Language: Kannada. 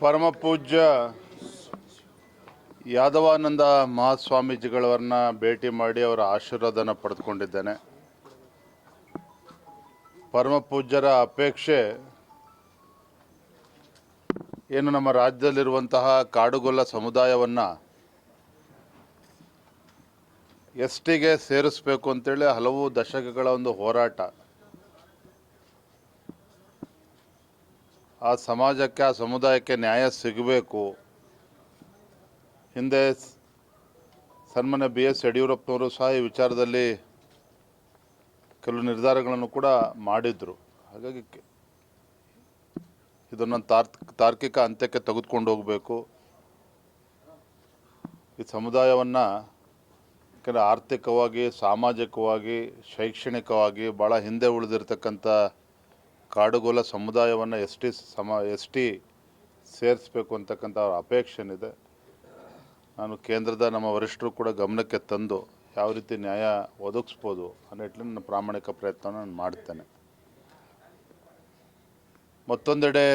ಪರಮ ಪೂಜ್ಯ ಯಾದವಾನಂದ ಮಹಾಸ್ವಾಮೀಜಿಗಳವರನ್ನ ಭೇಟಿ ಮಾಡಿ ಅವರ ಆಶೀರ್ವಾದನ ಪಡೆದುಕೊಂಡಿದ್ದೇನೆ. ಪರಮ ಪೂಜ್ಯರ ಅಪೇಕ್ಷೆ ಏನು, ನಮ್ಮ ರಾಜ್ಯದಲ್ಲಿರುವಂತಹ ಕಾಡುಗೊಲ್ಲ ಸಮುದಾಯವನ್ನು ಎಸ್ಟಿಗೆ ಸೇರಿಸಬೇಕು ಅಂತೇಳಿ ಹಲವು ದಶಕಗಳ ಒಂದು ಹೋರಾಟ. ಆ ಸಮಾಜಕ್ಕೆ, ಆ ಸಮುದಾಯಕ್ಕೆ ನ್ಯಾಯ ಸಿಗಬೇಕು. ಹಿಂದೆ ಸನ್ಮಾನ್ಯ BS ಯಡಿಯೂರಪ್ಪನವರು ಸಹ ಈ ವಿಚಾರದಲ್ಲಿ ಕೆಲವು ನಿರ್ಧಾರಗಳನ್ನು ಕೂಡ ಮಾಡಿದರು. ಹಾಗಾಗಿ ಇದನ್ನು ತಾರ್ಕಿಕ ಅಂತ್ಯಕ್ಕೆ ತೆಗೆದುಕೊಂಡು ಹೋಗಬೇಕು. ಈ ಸಮುದಾಯವನ್ನು ಆರ್ಥಿಕವಾಗಿ, ಸಾಮಾಜಿಕವಾಗಿ, ಶೈಕ್ಷಣಿಕವಾಗಿ ಭಾಳ ಹಿಂದೆ ಉಳಿದಿರ್ತಕ್ಕಂಥ ಕಾಡುಗೊಲ್ಲ ಸಮುದಾಯವನ್ನು ಎಸ್ ಟಿ ಸೇರಿಸಬೇಕು ಅಂತಕ್ಕಂಥ ಅವರ ಅಪೇಕ್ಷೆ ಏನಿದೆ, ನಾನು ಕೇಂದ್ರದ ನಮ್ಮ ವರಿಷ್ಠರು ಕೂಡ ಗಮನಕ್ಕೆ ತಂದು ಯಾವ ರೀತಿ ನ್ಯಾಯ ಒದಗಿಸ್ಬೋದು ಅನ್ನೋ ನಿಟ್ಟಿನಲ್ಲಿ ನನ್ನ ಪ್ರಾಮಾಣಿಕ ಪ್ರಯತ್ನವನ್ನು ನಾನು ಮಾಡ್ತೇನೆ. ಮತ್ತೊಂದೆಡೆ